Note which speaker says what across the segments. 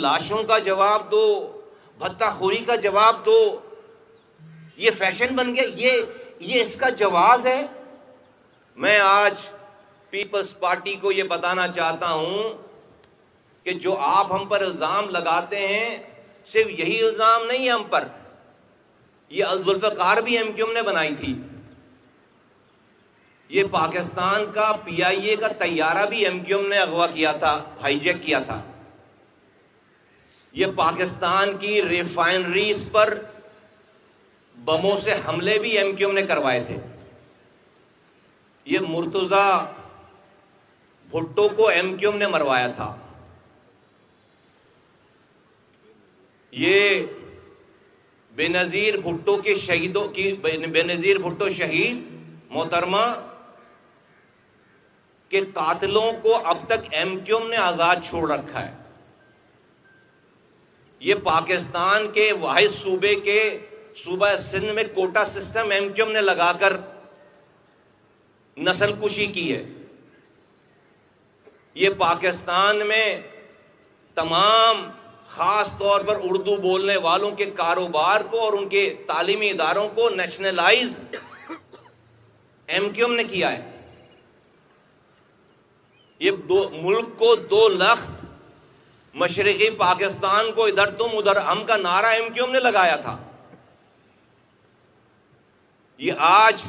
Speaker 1: لاشوں کا جواب دو، بھتہ خوری کا جواب دو، یہ فیشن بن گیا، یہ اس کا جواز ہے؟ میں آج پیپلز پارٹی کو یہ بتانا چاہتا ہوں کہ جو آپ ہم پر الزام لگاتے ہیں صرف یہی الزام نہیں ہے ہم پر، یہ ذوالفقار بھی ایم کیو ایم نے بنائی تھی، یہ پاکستان کا پی آئی اے کا طیارہ بھی ایم کیو ایم نے اغوا کیا تھا، ہائی جیک کیا تھا، یہ پاکستان کی ریفائنریز پر بموں سے حملے بھی ایم کیو ایم نے کروائے تھے، یہ مرتضی بھٹو کو ایم کیو ایم نے مروایا تھا، یہ بے نظیر بھٹو شہید محترمہ کے قاتلوں کو اب تک ایم کیو ایم نے آزاد چھوڑ رکھا ہے، یہ پاکستان کے واحد صوبہ سندھ میں quota system M Q M نے لگا کر نسل کشی کی ہے، یہ پاکستان میں تمام خاص طور پر اردو بولنے والوں کے کاروبار کو اور ان کے تعلیمی اداروں کو نیشنلائز ایم کیو ایم نے کیا ہے، یہ ملک کو 2 لخت مشرقی پاکستان کو ادھر تم ادھر ہم کا نعرہ ایم کیو ایم نے لگایا تھا، یہ آج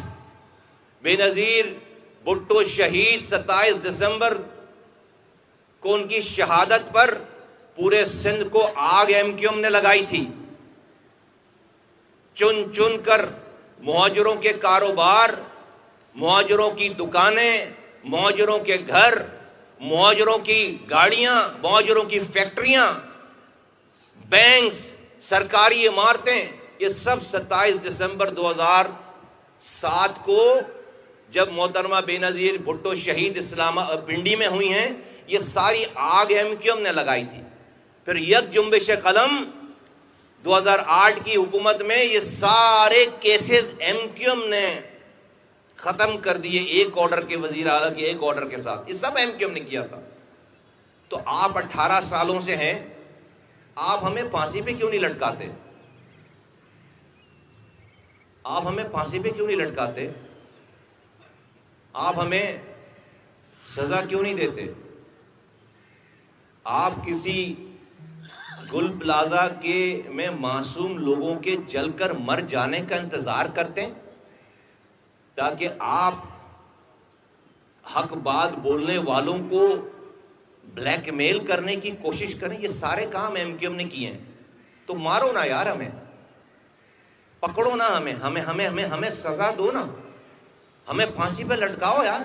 Speaker 1: بے نظیر بھٹو شہید 27 دسمبر کو ان کی شہادت پر پورے سندھ کو آگ ایم کیو ایم نے لگائی تھی، چن چن کر مہاجروں کے کاروبار، مہاجروں کی دکانیں، مہاجروں کے گھر، مہاجروں کی گاڑیاں، مہاجروں کی فیکٹریاں، بینکس، سرکاری عمارتیں، یہ سب 27 دسمبر 2007 کو جب محترمہ بے نظیر بھٹو شہید پنڈی میں ہوئی ہیں، یہ ساری آگ ایم کیو ایم نے لگائی تھی۔ پھر یک جنبش قلم 2008 کی حکومت میں یہ سارے کیسز ایم کیو ایم نے ختم کر دیے، ایک آرڈر کے وزیر اعلیٰ کے ایک آرڈر کے ساتھ، یہ سب ایم کیو ایم نے کیا تھا۔ تو آپ 18 سالوں سے ہیں، آپ ہمیں پھانسی پہ کیوں نہیں لٹکاتے؟ آپ ہمیں پھانسی پہ کیوں نہیں لٹکاتے؟ آپ ہمیں سزا کیوں نہیں دیتے؟ آپ کسی گل پلازا میں معصوم لوگوں کے جل کر مر جانے کا انتظار کرتے ہیں تاکہ آپ حق بات بولنے والوں کو بلیک میل کرنے کی کوشش کریں؟ یہ سارے کام ایم کیو ایم نے کیے ہیں۔ تو مارو نا یار، ہمیں پکڑو نا، ہمیں سزا دو نا، ہمیں پھانسی پہ لٹکاؤ یار۔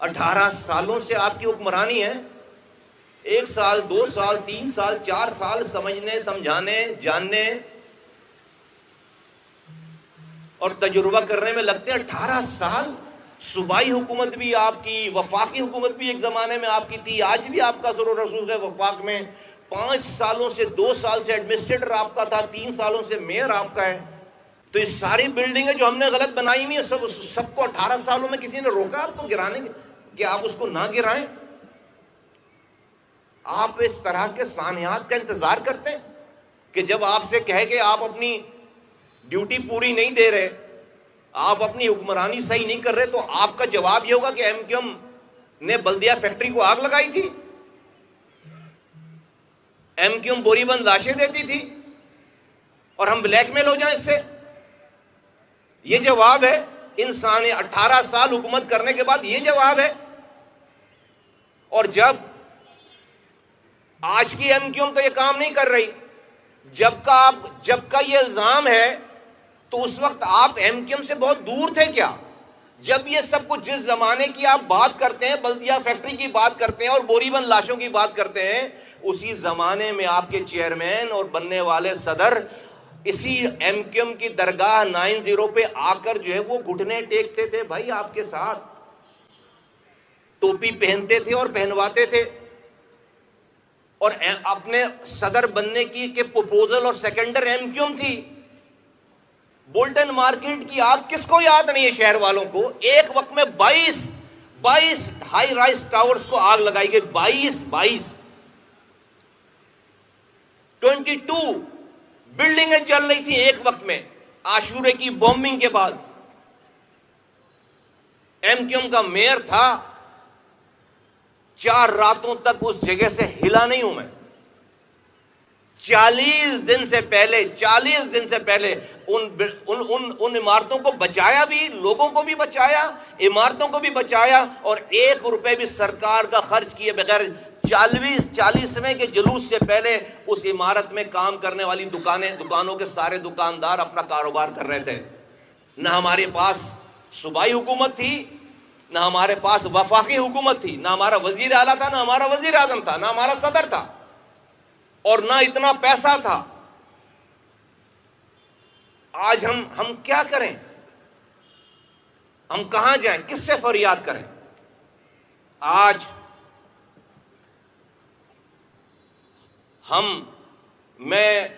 Speaker 1: 18 سالوں سے آپ کی حکمرانی ہے، 1 سال 2 سال 3 سال 4 سال سمجھنے، سمجھانے، جاننے اور تجربہ کرنے میں لگتے ہیں 18 سال۔ صوبائی حکومت بھی آپ کی، وفاقی حکومت بھی ایک زمانے میں آپ کی تھی، آج بھی آپ کا ضرور رسول ہے وفاق میں۔ 5 سالوں سے 2 سال سے ایڈمنسٹریٹر آپ کا تھا، 3 سالوں سے میئر آپ کا ہے۔ تو یہ ساری بلڈنگیں جو ہم نے غلط بنائی ہوئی ہیں، سب کو 18 سالوں میں کسی نے روکا آپ کو گرانے کہ آپ اس کو نہ گرائیں؟ آپ اس طرح کے سانحات کا انتظار کرتے ہیں کہ جب آپ سے کہے کہ آپ اپنی ڈیوٹی پوری نہیں دے رہے، آپ اپنی حکمرانی صحیح نہیں کر رہے، تو آپ کا جواب یہ ہوگا کہ ایم کیو ایم نے بلدیہ فیکٹری کو آگ لگائی تھی، ایم کیو ایم بوری بند لاشیں دیتی تھی اور ہم بلیک میل ہو جائیں اس سے؟ یہ جواب ہے انسان 18 سال حکومت کرنے کے بعد، یہ جواب ہے۔ اور جب آج کی ایم کیو ایم تو یہ کام نہیں کر رہی، جب کا یہ الزام ہے تو اس وقت آپ ایم کیو ایم سے بہت دور تھے کیا؟ جب یہ سب کچھ جس زمانے کی آپ بات کرتے ہیں، بلدیہ فیکٹری کی بات کرتے ہیں اور بوری بند لاشوں کی بات کرتے ہیں، اسی زمانے میں آپ کے چیئرمین اور بننے والے صدر اسی ایم کیو ایم کی درگاہ 90 پہ آ کر جو ہے وہ گھٹنے ٹیکتے تھے بھائی آپ کے ساتھ، ٹوپی پہنتے تھے اور پہنواتے تھے، اور اپنے صدر بننے کی کہ پروپوزل اور سیکنڈر ایم کیو ایم تھی۔ بولٹن مارکیٹ کی آگ کس کو یاد نہیں ہے شہر والوں کو؟ ایک وقت میں 22 ہائی رائز ٹاورز کو آگ لگائی گئی، 22 72 بلڈنگیں جل رہی تھیں ایک وقت میں عاشورے کی بومبنگ کے بعد. ایم کیو ایم کا میئر تھا, 4 راتوں تک اس جگہ سے ہلا نہیں ہوں میں. 40 دن سے پہلے ان عمارتوں کو بچایا بھی, لوگوں کو بھی بچایا, عمارتوں کو بھی بچایا, اور 1 روپے بھی سرکار کا خرچ کیے بغیر 40ویں کے جلوس سے پہلے اس عمارت میں کام کرنے والی دکانوں کے سارے دکاندار اپنا کاروبار کر رہے تھے. نہ ہمارے پاس صوبائی حکومت تھی, نہ ہمارے پاس وفاقی حکومت تھی, نہ ہمارا وزیر اعلیٰ تھا, نہ ہمارا وزیر اعظم تھا, نہ ہمارا صدر تھا, اور نہ اتنا پیسہ تھا. آج ہم کیا کریں؟ ہم کہاں جائیں؟ کس سے فریاد کریں؟ آج میں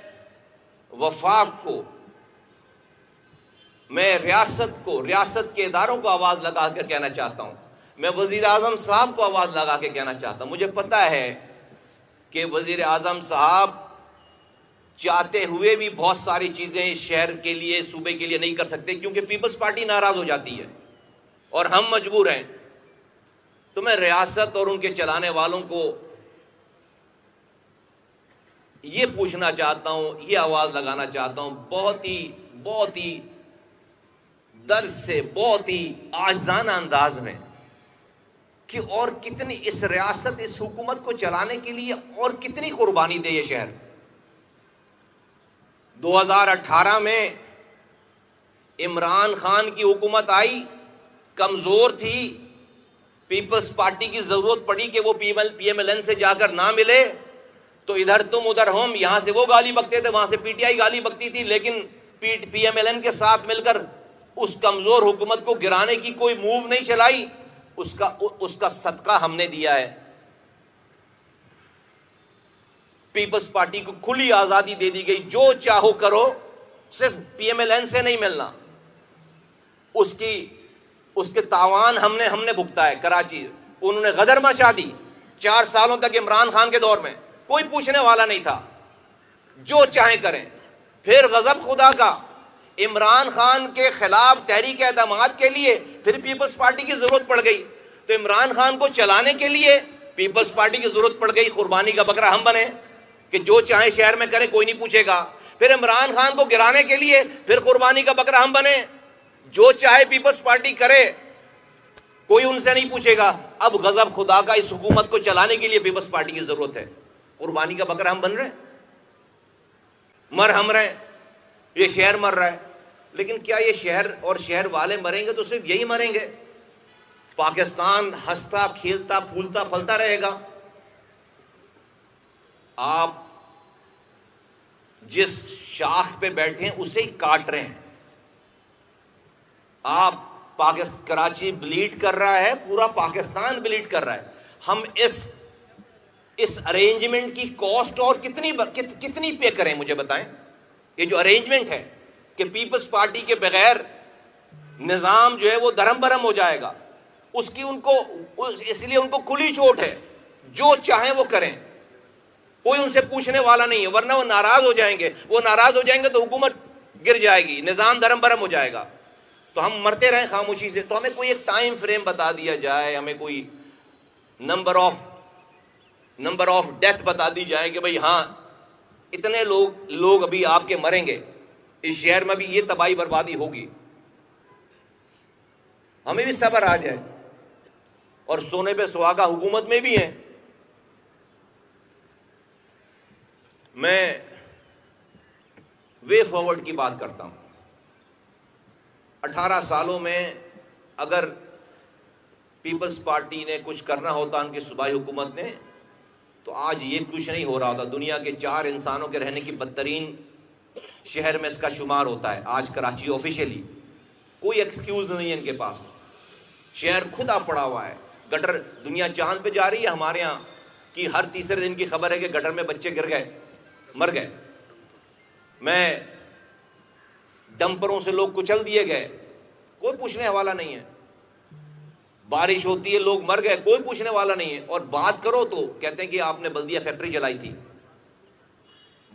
Speaker 1: وفاق کو, میں ریاست کو, ریاست کے اداروں کو آواز لگا کر کہنا چاہتا ہوں, میں وزیر اعظم صاحب کو آواز لگا کے کہنا چاہتا ہوں. مجھے پتا ہے کہ وزیر اعظم صاحب چاہتے ہوئے بھی بہت ساری چیزیں اس شہر کے لیے, صوبے کے لیے نہیں کر سکتے, کیونکہ پیپلز پارٹی ناراض ہو جاتی ہے اور ہم مجبور ہیں. تو میں ریاست اور ان کے چلانے والوں کو یہ پوچھنا چاہتا ہوں, یہ آواز لگانا چاہتا ہوں, بہت ہی درد سے, بہت ہی عاجزانہ انداز میں, کہ اور کتنی اس ریاست, اس حکومت کو چلانے کے لیے اور کتنی قربانی دے یہ شہر. 2018 میں عمران خان کی حکومت آئی, کمزور تھی, پیپلز پارٹی کی ضرورت پڑی کہ وہ پی ایم ایل این سے جا کر نہ ملے, تو ادھر تم ادھر ہم, یہاں سے وہ گالی بکتے تھے, وہاں سے پی ٹی آئی گالی بکتی تھی, لیکن پی ایم ایل این کے ساتھ مل کر اس کمزور حکومت کو گرانے کی کوئی موو نہیں چلائی. اس کا صدقہ ہم نے دیا ہے. پیپلز پارٹی کو کھلی آزادی دے دی گئی, جو چاہو کرو, صرف پی ایم ایل این سے نہیں ملنا. اس کے تاوان ہم نے بھگتا ہے. کراچی انہوں نے غدر مچا دی 4 سالوں تک. عمران خان کے دور میں کوئی پوچھنے والا نہیں تھا, جو چاہیں کریں. پھر غضب خدا کا, عمران خان کے خلاف تحریک اعتماد کے لیے پھر پیپلز پارٹی کی ضرورت پڑ گئی. تو عمران خان کو چلانے کے لیے پیپلز پارٹی کی ضرورت پڑ گئی. قربانی کا بکرا ہم بنے کہ جو چاہیں شہر میں کریں, کوئی نہیں پوچھے گا. پھر عمران خان کو گرانے کے لیے پھر قربانی کا بکرا ہم بنے, جو چاہے پیپلز پارٹی کرے, کوئی ان سے نہیں پوچھے گا. اب غضب خدا کا, اس حکومت کو چلانے کے لیے پیپلز پارٹی کی ضرورت ہے. قربانی کا بکرا ہم بن رہے ہیں, ہم رہے ہیں, یہ شہر مر رہا ہے. لیکن کیا یہ شہر اور شہر والے مریں گے تو صرف یہی مریں گے؟ پاکستان ہنستا کھیلتا پھولتا پھلتا رہے گا؟ آپ جس شاخ پہ بیٹھے ہیں اسے ہی کاٹ رہے ہیں. کراچی بلیڈ کر رہا ہے, پورا پاکستان بلیڈ کر رہا ہے. ہم اس ارینجمنٹ کی کاسٹ اور کتنی پے کریں, مجھے بتائیں. یہ جو ارینجمنٹ ہے کہ پیپلز پارٹی کے بغیر نظام جو ہے وہ درہم برہم ہو جائے گا, اس لیے ان کو کھلی چھوٹ ہے, جو چاہیں وہ کریں, کوئی ان سے پوچھنے والا نہیں ہے. ورنہ وہ ناراض ہو جائیں گے تو حکومت گر جائے گی, نظام درہم برہم ہو جائے گا. تو ہم مرتے رہیں خاموشی سے. تو ہمیں کوئی ایک ٹائم فریم بتا دیا جائے, ہمیں کوئی نمبر آف ڈیتھ بتا دی جائے کہ بھئی ہاں اتنے لوگ ابھی آپ کے مریں گے, اس شہر میں بھی یہ تباہی بربادی ہوگی. ہمیں بھی صبر آ جائے. اور سونے پہ سہاگا حکومت میں بھی ہیں. میں وے فارورڈ کی بات کرتا ہوں. 18 سالوں میں اگر پیپلز پارٹی نے کچھ کرنا ہوتا, ان کی صوبائی حکومت نے, تو آج یہ کچھ نہیں ہو رہا ہوتا. دنیا کے 4 انسانوں کے رہنے کی بدترین شہر میں اس کا شمار ہوتا ہے آج کراچی. آفیشیلی کوئی ایکسکیوز نہیں ہے ان کے پاس. شہر کھدا پڑا ہوا ہے. گٹر, دنیا چاند پہ جا رہی ہے, ہمارے ہاں کی ہر تیسرے دن کی خبر ہے کہ گٹر میں بچے گر گئے, مر گئے. میں ڈمپروں سے لوگ کچل دیے گئے, کوئی پوچھنے والا نہیں ہے. بارش ہوتی ہے, لوگ مر گئے, کوئی پوچھنے والا نہیں ہے. اور بات کرو تو کہتے ہیں کہ آپ نے بلدیہ فیکٹری جلائی تھی.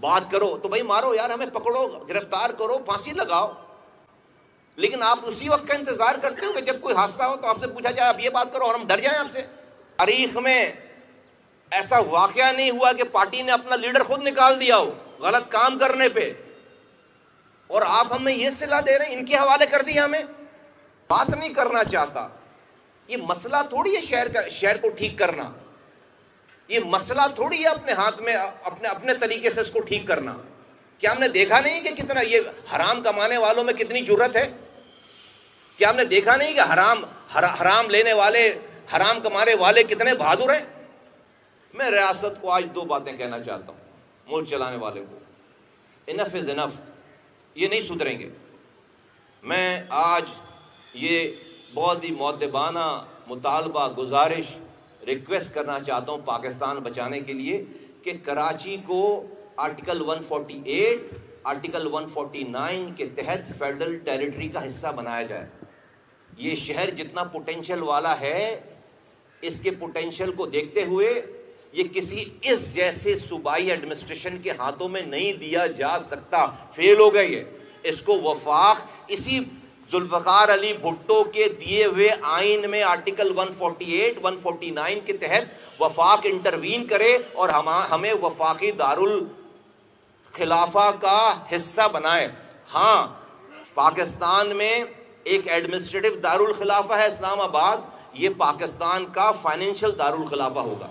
Speaker 1: بات کرو تو بھائی مارو یار، ہمیں پکڑو، گرفتار کرو، پھانسی لگاؤ، لیکن آپ اسی وقت کا انتظار کرتے ہو کہ جب کوئی حادثہ ہو تو آپ سے پوچھا جائے آپ یہ بات کرو اور ہم ڈر جائیں آپ سے۔ تاریخ میں ایسا واقعہ نہیں ہوا کہ پارٹی نے اپنا لیڈر خود نکال دیا ہو غلط کام کرنے پہ، اور آپ ہمیں یہ صلاح دے رہے ہیں، ان کے حوالے کر دیا ہمیں۔ بات نہیں کرنا چاہتا، یہ مسئلہ تھوڑی ہے شہر کو ٹھیک کرنا، یہ مسئلہ تھوڑی ہے اپنے ہاتھ میں اپنے طریقے سے اس کو ٹھیک کرنا۔ کیا ہم نے دیکھا نہیں کہ کتنا یہ حرام کمانے والوں میں کتنی جرت ہے؟ کیا ہم نے دیکھا نہیں کہ حرام لینے والے، حرام کمانے والے کتنے بہادر ہیں؟ میں ریاست کو آج دو باتیں کہنا چاہتا ہوں، ملک چلانے والے کو، انف از انف، یہ نہیں سدھریں گے۔ میں آج یہ بہت ہی مؤدبانہ مطالبہ، گزارش، ریکویسٹ کرنا چاہتا ہوں پاکستان بچانے کے لیے کہ کراچی کو آرٹیکل 148، آرٹیکل 149 کے تحت فیڈرل ٹیریٹری کا حصہ بنایا جائے۔ یہ شہر جتنا پوٹینشل والا ہے، اس کے پوٹینشل کو دیکھتے ہوئے یہ کسی اس جیسے صوبائی ایڈمنسٹریشن کے ہاتھوں میں نہیں دیا جا سکتا، فیل ہو گئے یہ۔ اس کو وفاق اسی ذوالفقار علی بھٹو کے دیے ہوئے آئین میں آرٹیکل 148، 149 کے تحت وفاق انٹروین کرے اور ہمیں وفاقی دارالخلافہ کا حصہ بنائے۔ ہاں، پاکستان میں ایک ایڈمنسٹریٹو دارالخلافہ ہے اسلام آباد، یہ پاکستان کا فائنینشل دارالخلافہ ہوگا۔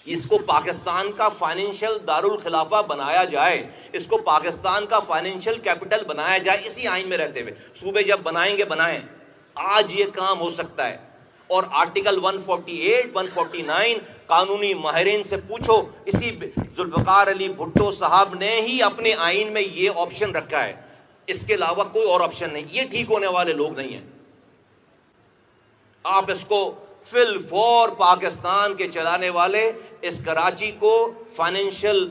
Speaker 1: اس کو پاکستان کا فائنینشل دارالخلافہ بنایا جائے، اس کو پاکستان کا فائنینشل کیپٹل بنایا جائے اسی آئین میں رہتے ہوئے۔ صوبے جب بنائیں گے بنائیں، آج یہ کام ہو سکتا ہے۔ اور آرٹیکل 148، 149 قانونی ماہرین سے پوچھو، اسی ذوالفقار علی بھٹو صاحب نے ہی اپنے آئین میں یہ آپشن رکھا ہے، اس کے علاوہ کوئی اور آپشن نہیں۔ یہ ٹھیک ہونے والے لوگ نہیں ہیں۔ آپ اس کو فی الفور پاکستان کے چلانے والے اس کراچی کو فائنینشل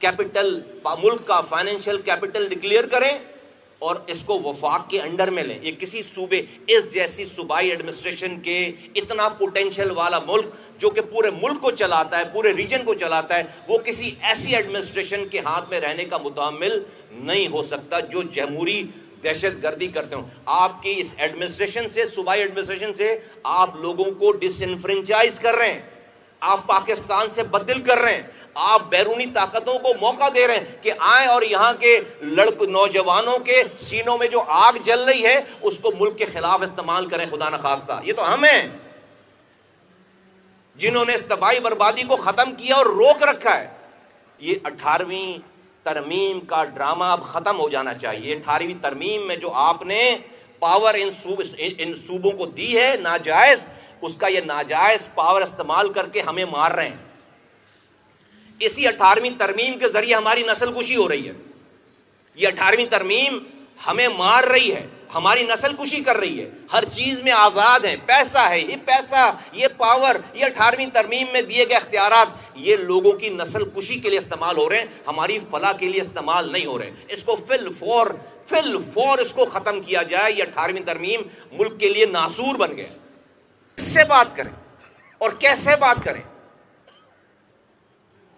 Speaker 1: کیپٹل، ملک کا فائنینشل کیپٹل ڈکلیئر کریں اور اس کو وفاق کے انڈر میں لیں۔ یہ کسی صوبے، اس جیسی صوبائی ایڈمنسٹریشن کے اتنا پوٹینشل والا ملک جو کہ پورے ملک کو چلاتا ہے، پورے ریجن کو چلاتا ہے، وہ کسی ایسی ایڈمنسٹریشن کے ہاتھ میں رہنے کا متحمل نہیں ہو سکتا جو جمہوری دہشت گردی کرتے ہوں۔ آپ کی اس ایڈمنسٹریشن سے، صوبائی ایڈمنسٹریشن سے آپ لوگوں کو ڈس انفرینچائز کر رہے ہیں، آپ پاکستان سے بدل کر رہے ہیں، آپ بیرونی طاقتوں کو موقع دے رہے ہیں کہ آئیں اور یہاں کے نوجوانوں کے سینوں میں جو آگ جل رہی ہے اس کو ملک کے خلاف استعمال کریں۔ خدا نخواستہ، یہ تو ہم ہیں جنہوں نے اس تباہی بربادی کو ختم کیا اور روک رکھا ہے۔ یہ 18ویں ترمیم کا ڈرامہ اب ختم ہو جانا چاہیے۔ 18ویں ترمیم میں جو آپ نے پاور ان صوبوں کو دی ہے ناجائز، اس کا یہ ناجائز پاور استعمال کر کے ہمیں مار رہے ہیں۔ اسی 18ویں ترمیم کے ذریعے ہماری نسل کشی ہو رہی ہے۔ یہ 18ویں ترمیم ہمیں مار رہی ہے، ہماری نسل کشی کر رہی ہے۔ ہر چیز میں آزاد ہیں، پیسہ ہے، یہ پیسہ، یہ پاور، یہ 18ویں ترمیم میں دیے گئے اختیارات یہ لوگوں کی نسل کشی کے لیے استعمال ہو رہے ہیں، ہماری فلاح کے لیے استعمال نہیں ہو رہے ہیں۔ اس کو فی الفور اس کو ختم کیا جائے۔ یہ 18ویں ترمیم ملک کے لیے ناسور بن گیا۔ کس سے بات کریں اور کیسے بات کریں؟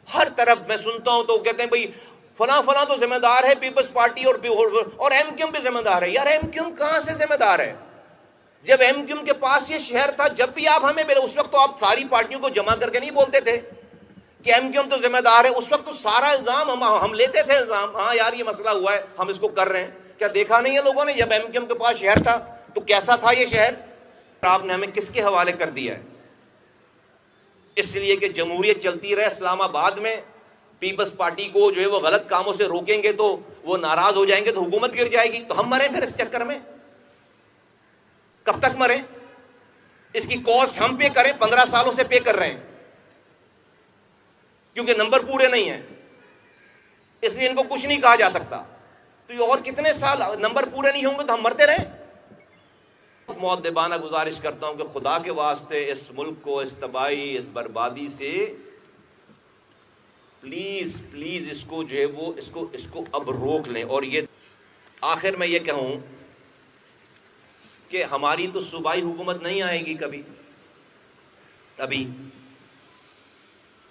Speaker 1: ہر طرف میں سنتا ہوں تو کہتے ہیں بھئی فلاں تو ذمہ دار ہے پیپلز پارٹی اور ایم کیو ایم بھی ذمہ دار ہے۔ یار ایم کیو ایم کہاں سے ذمہ دار ہے؟ جب ایم کیو ایم کے پاس یہ شہر تھا، جب بھی آپ ہمیں ملے اس وقت تو آپ ساری پارٹیوں کو جمع کر کے نہیں بولتے تھے کہ ایم کیو ایم تو ذمہ دار ہے؟ اس وقت تو سارا الزام ہم لیتے تھے، الزام، ہاں یار یہ مسئلہ ہوا ہے، ہم اس کو کر رہے ہیں۔ کیا دیکھا نہیں ہے لوگوں نے جب ایم کیو ایم کے پاس شہر تھا تو کیسا تھا یہ شہر؟ آپ نے ہمیں کس کے حوالے کر دیا ہے؟ اس لیے کہ جمہوریت چلتی رہے اسلام آباد میں، پیپلز پارٹی کو جو ہے وہ غلط کاموں سے روکیں گے تو وہ ناراض ہو جائیں گے تو حکومت گر جائے گی، تو ہم مریں پھر اس چکر میں؟ کب تک مریں؟ اس کی کاسٹ ہم پے کریں، 15 سالوں سے پے کر رہے ہیں کیونکہ نمبر پورے نہیں ہیں، اس لیے ان کو کچھ نہیں کہا جا سکتا۔ تو یہ اور کتنے سال نمبر پورے نہیں ہوں گے تو ہم مرتے رہیں؟ مؤدبانہ گزارش کرتا ہوں کہ خدا کے واسطے اس ملک کو اس تباہی، اس بربادی سے پلیز اس کو جو ہے وہ اس کو اب روک لیں۔ اور یہ آخر میں یہ کہوں کہ ہماری تو صوبائی حکومت نہیں آئے گی کبھی، ابھی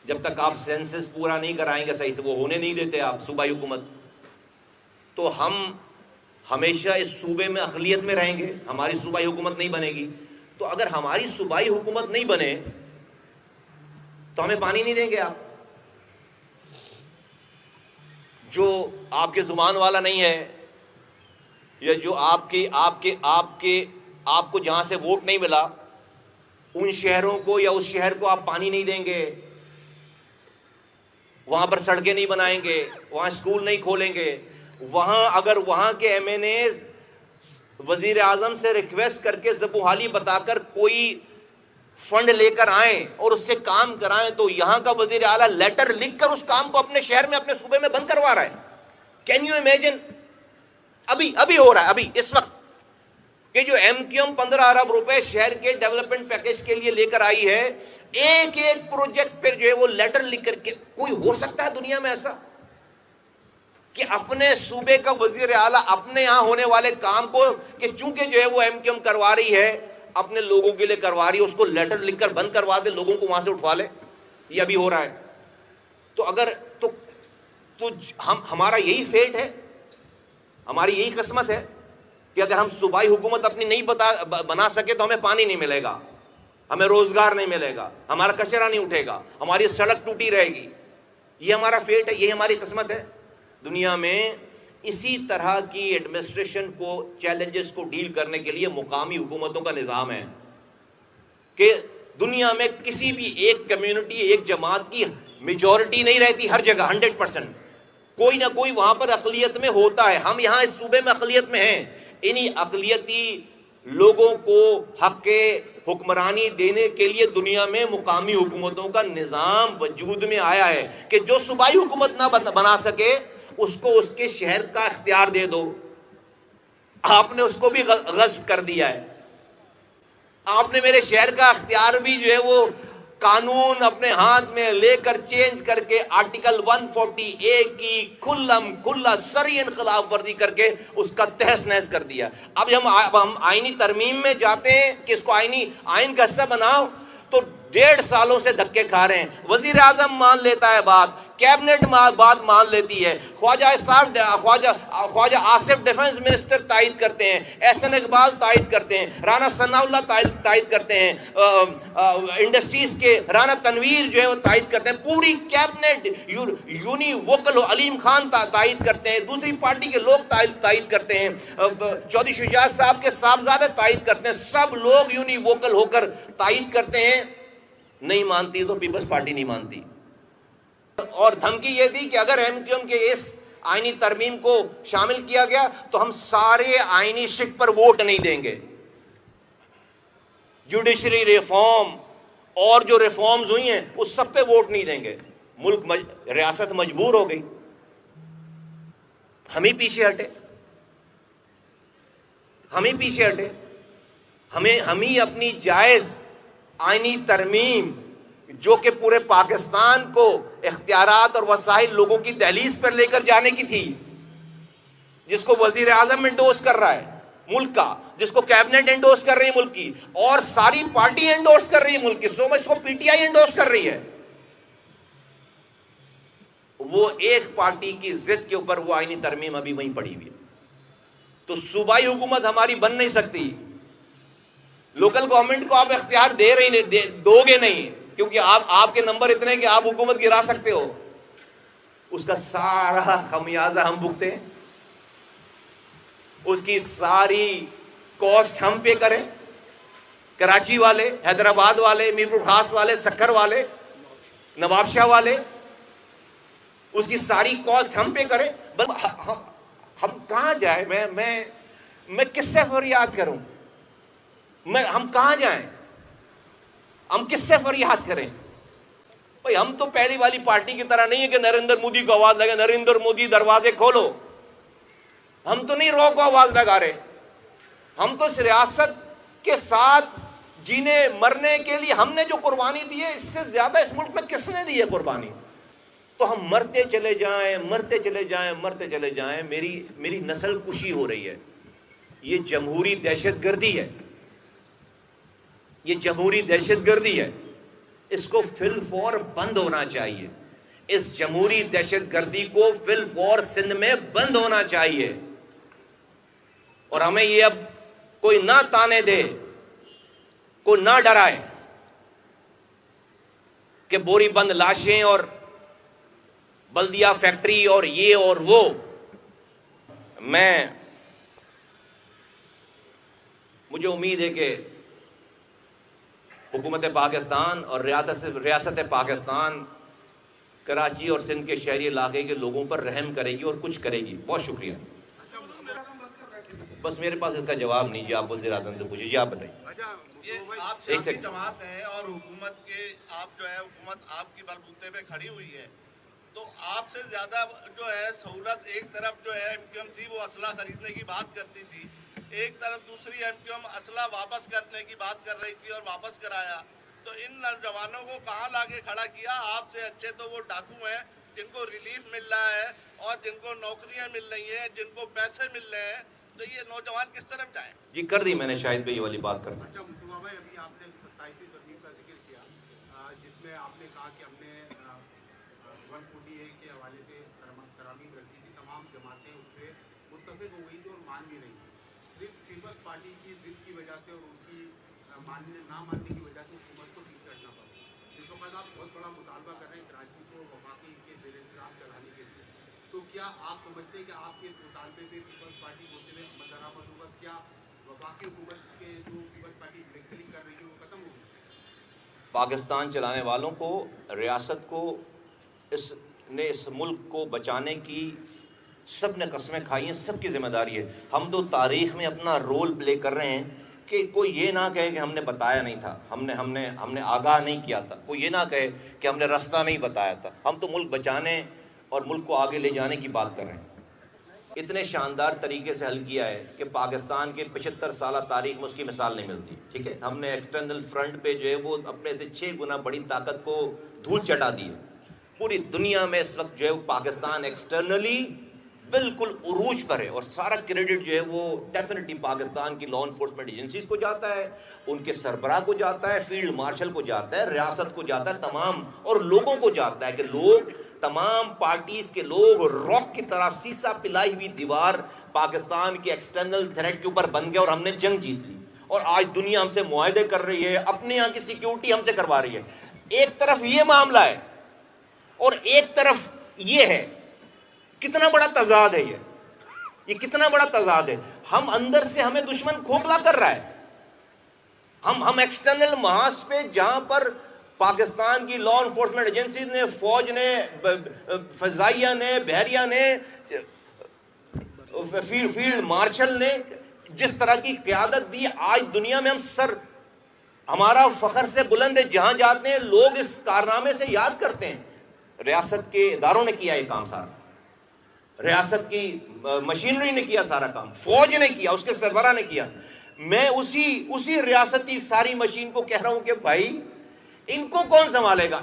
Speaker 1: جب تک آپ سینسس پورا نہیں کرائیں گے صحیح سے، وہ ہونے نہیں دیتے آپ صوبائی حکومت، تو ہم ہمیشہ اس صوبے میں اقلیت میں رہیں گے، ہماری صوبائی حکومت نہیں بنے گی۔ تو اگر ہماری صوبائی حکومت نہیں بنے تو ہمیں پانی نہیں دیں گے آپ۔ جو آپ کے زبان والا نہیں ہے، یا جو آپ کو جہاں سے ووٹ نہیں ملا، ان شہروں کو یا اس شہر کو آپ پانی نہیں دیں گے، وہاں پر سڑکیں نہیں بنائیں گے، وہاں اسکول نہیں کھولیں گے، وہاں اگر وہاں کے ایم این اے وزیر اعظم سے ریکویسٹ کر کے ذبح حالی بتا کر کوئی فنڈ لے کر آئیں اور اس سے کام کرائیں، تو یہاں کا وزیر اعلیٰ لیٹر لکھ کر اس کام کو اپنے شہر میں، اپنے صوبے میں بند کروا رہا ہے۔ Can you imagine? ابھی ہو رہا ہے، ابھی اس وقت، کہ جو ایم کیو ایم 15 ارب روپے شہر کے ڈیولپمنٹ پیکج کے لیے لے کر آئی ہے، ایک ایک پروجیکٹ پر جو ہے وہ لیٹر لکھ کر کے، کوئی ہو سکتا ہے دنیا میں ایسا کہ اپنے صوبے کا وزیر اعلیٰ اپنے یہاں ہونے والے کام کو، کہ چونکہ جو ہے وہ ایم کیو ایم کروا رہی ہے، اپنے لوگوں کے لیے کروا رہی ہے، اس کو لیٹر لکھ کر بند کروا دے، لوگوں کو وہاں سے اٹھوا لے؟ یہ ابھی ہو رہا ہے۔ تو اگر تو ہمارا یہی فیٹ ہے، ہماری یہی قسمت ہے کہ اگر ہم صوبائی حکومت اپنی نہیں بنا سکے تو ہمیں پانی نہیں ملے گا، ہمیں روزگار نہیں ملے گا، ہمارا کچرا نہیں اٹھے گا، ہماری سڑک ٹوٹی رہے گی۔ یہ ہمارا فیٹ ہے، یہ ہماری قسمت ہے۔ دنیا میں اسی طرح کی ایڈمنسٹریشن کو، چیلنجز کو ڈیل کرنے کے لیے مقامی حکومتوں کا نظام ہے کہ دنیا میں کسی بھی ایک کمیونٹی، ایک جماعت کی میجورٹی نہیں رہتی ہر جگہ 100%، کوئی نہ کوئی وہاں پر اقلیت میں ہوتا ہے۔ ہم یہاں اس صوبے میں اقلیت میں ہیں، انہی اقلیتی لوگوں کو حق حکمرانی دینے کے لیے دنیا میں مقامی حکومتوں کا نظام وجود میں آیا ہے کہ جو صوبائی حکومت نہ بنا سکے اس کو اس کے شہر کا اختیار دے دو۔ آپ نے اس کو بھی غصب کر دیا ہے، آپ نے میرے شہر کا اختیار بھی جو ہے وہ قانون اپنے ہاتھ میں لے کر چینج کر کے آرٹیکل 140A کی کھلا سری خلاف ورزی کر کے اس کا تہس نہس کر دیا۔ اب ہم آئینی ترمیم میں جاتے ہیں کہ اس کو آئین کا حصہ بناؤ، تو 1.5 سالوں سے دھکے کھا رہے ہیں۔ وزیر اعظم مان لیتا ہے بات، کیبنٹ بات مان لیتی ہے، خواجہ آصف ڈیفنس منسٹر تائید کرتے ہیں، احسن اقبال تائید کرتے ہیں، رانا ثناء اللہ تائید کرتے ہیں، انڈسٹریز کے رانا تنویر جو ہے وہ تائید کرتے ہیں، پوری کیبنٹ یونی ووکل علیم خان تائید کرتے ہیں، دوسری پارٹی کے لوگ تائید کرتے ہیں، چودھری شجاعت صاحب کے صاحبزادے تائید کرتے ہیں، سب لوگ یونی ووکل ہو کر تائید کرتے ہیں۔ نہیں مانتی تو پیپلز پارٹی نہیں مانتی، اور دھمکی یہ دی کہ اگر ایم کیو ایم کے اس آئینی ترمیم کو شامل کیا گیا تو ہم سارے آئینی شک پر ووٹ نہیں دیں گے، جوڈیشری ریفارم اور جو ریفارمز ہوئی ہیں اس سب پہ ووٹ نہیں دیں گے۔ ریاست مجبور ہو گئی، ہم ہی پیچھے ہٹے، ہم ہی اپنی جائز آئینی ترمیم جو کہ پورے پاکستان کو اختیارات اور وسائل لوگوں کی دہلیز پر لے کر جانے کی تھی، جس کو وزیر اعظم انڈورس کر رہا ہے ملک کا، جس کو کیبنٹ انڈورس کر رہی ہے ملک کی، اور ساری پارٹی انڈورس کر رہی ہے ملک کی، سو مچ کو پی ٹی آئی انڈورس کر رہی ہے، وہ ایک پارٹی کی ضد کے اوپر وہ آئینی ترمیم ابھی وہیں پڑی ہوئی ہے۔ تو صوبائی حکومت ہماری بن نہیں سکتی، لوکل گورنمنٹ کو آپ اختیار دو گے نہیں، کیونکہ آپ کے نمبر اتنے ہیں کہ آپ حکومت گرا سکتے ہو، اس کا سارا خمیازہ ہم بھگتے ہیں، اس کی ساری کاسٹ ہم پے کریں، کراچی والے، حیدرآباد والے، میرپور خاص والے، سکھر والے، نواب شاہ والے، اس کی ساری کاسٹ ہم پے کریں۔ ہم کہاں جائیں؟ میں کس سے فریاد کروں؟ ہم کہاں جائیں؟ ہم کس سے فریاد کریں؟ بھائی ہم تو پہلی والی پارٹی کی طرح نہیں ہے کہ نریندر مودی کو آواز لگے، نریندر مودی دروازے کھولو، ہم تو نہیں رو کو آواز لگا رہے، ہم تو اس ریاست کے ساتھ جینے مرنے کے لیے ہم نے جو قربانی دی ہے، اس سے زیادہ اس ملک میں کس نے دی ہے قربانی؟ تو ہم مرتے چلے جائیں، میری نسل کشی ہو رہی ہے، یہ جمہوری دہشت گردی ہے، اس کو فی الفور بند ہونا چاہیے. اس جمہوری دہشت گردی کو فی الفور سندھ میں بند ہونا چاہیے. اور ہمیں یہ اب کوئی نہ تانے دے, کوئی نہ ڈرائے کہ بوری بند لاشیں اور بلدیہ فیکٹری اور یہ اور وہ. مجھے امید ہے کہ حکومت پاکستان اور ریاست پاکستان کراچی اور سندھ کے شہری علاقے کے لوگوں پر رحم کرے گی اور کچھ کرے گی. بہت شکریہ. بس میرے پاس اس کا جواب نہیں جی, آپ وزیر اعظم سے پوچھیے. جی آپ بتائیے.
Speaker 2: آپ سیاسی جماعت ہے اور حکومت کے آپ جو ہے حکومت آپ کی بلبوتے پہ کھڑی ہوئی ہے, تو آپ سے زیادہ جو ہے سہولت ایک طرف جو ہے ایم کیو ایم تھی وہ اسلحہ خریدنے کی بات کرتی تھی, ایک طرف دوسری ایم کیو ایم اسلحہ واپس کرنے کی بات کر رہی تھی اور واپس کرایا. تو ان نوجوانوں کو کہاں لا کے کھڑا کیا؟ آپ سے اچھے تو وہ ڈاکو ہیں جن کو ریلیف مل رہا ہے اور جن کو نوکریاں مل رہی ہیں, جن کو پیسے مل رہے ہیں, تو یہ نوجوان کس طرف جائیں؟
Speaker 1: جی کر دی میں نے شاہد بھائی یہ والی بات کرنا.
Speaker 3: اچھا مصطفیٰ بھائی, ابھی آپ نے 27ویں ترمیم کا ذکر کیا جس میں آپ نے کہا کہ ہم نے 148 کے حوالے سے ترامیم رکھی تھی, تمام جماعتیں اس پہ متفق ہو گئی تھی اور مان بھی رہی تھی. صرف پیپلز پارٹی کی ضد کی وجہ سے اور ان کی نہ ماننے کی وجہ سے حکومت کو پیچھے ہٹنا پڑا. اس وقت آپ بہت بڑا مطالبہ کر رہے ہیں کراچی کو وفاقی کے زیر انتظام چلانے کے لیے, تو کیا آپ سمجھتے ہیں کہ آپ کے مطالبے پہ پیپلز پارٹی کو عمل درآمد ہوگا؟ کیا وفاقی حکومت کے جو پیپلز پارٹی بلیکمینگ کر رہی ہے وہ ختم ہوگی؟
Speaker 1: پاکستان چلانے والوں کو, ریاست کو, اس ملک کو بچانے کی سب نے قسمیں کھائی ہیں, سب کی ذمہ داری ہے. ہم تو تاریخ میں اپنا رول پلے کر رہے ہیں کہ کوئی یہ نہ کہے کہ ہم نے بتایا نہیں تھا, ہم نے آگاہ نہیں کیا تھا. کوئی یہ نہ کہے کہ ہم نے راستہ نہیں بتایا تھا. ہم تو ملک بچانے اور ملک کو آگے لے جانے کی بات کر رہے ہیں. اتنے شاندار طریقے سے حل کیا ہے کہ پاکستان کے 75 سالہ تاریخ میں اس کی مثال نہیں ملتی. ٹھیک ہے, ہم نے ایکسٹرنل فرنٹ پہ جو ہے وہ اپنے سے 6 گنا بڑی طاقت کو دھول چٹا دی ہے. پوری دنیا میں اس وقت جو ہے پاکستان ایکسٹرنلی بالکل عروج پر ہے, اور سارا کریڈٹ جو ہے وہ ڈیفینیٹلی پاکستان کی لا انفورسمنٹ ایجنسیز کو جاتا ہے, ان کے سربراہ کو جاتا ہے, فیلڈ مارشل کو جاتا ہے, ریاست کو جاتا ہے, تمام اور لوگوں کو جاتا ہے کہ لوگ, تمام پارٹیز کے لوگ راک کی طرح سیسا پلائی ہوئی دیوار پاکستان کے ایکسٹرنل تھریٹ کے اوپر بن گئے اور ہم نے جنگ جیت لی. اور آج دنیا ہم سے معاہدے کر رہی ہے, اپنے یہاں کی سیکیورٹی ہم سے کروا رہی ہے. ایک طرف یہ معاملہ ہے اور ایک طرف یہ ہے. کتنا بڑا تضاد ہے یہ کتنا بڑا تضاد ہے. ہم اندر سے ہمیں دشمن کھوکھلا کر رہا ہے. ہم ایکسٹرنل محاذ پہ جہاں پر پاکستان کی لا انفورسمنٹ ایجنسیز نے, فوج نے, فضائیہ نے, بحریہ نے, فیلڈ مارشل نے جس طرح کی قیادت دی, آج دنیا میں ہمارا فخر سے بلند ہے. جہاں جاتے ہیں لوگ اس کارنامے سے یاد کرتے ہیں. ریاست کے اداروں نے کیا یہ کام سارا, ریاست کی مشینری نے کیا سارا کام, فوج نے کیا, اس کے سربراہ نے کیا. میں اسی ریاستی ساری مشین کو کہہ رہا ہوں کہ بھائی ان کو کون سنبھالے گا؟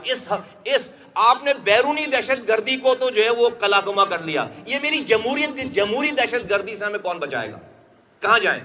Speaker 1: اس آپ نے بیرونی دہشت گردی کو تو جو ہے وہ کلا کما کر لیا, یہ میری جمہوری دہشت گردی سے ہمیں کون بچائے گا؟ کہاں جائیں؟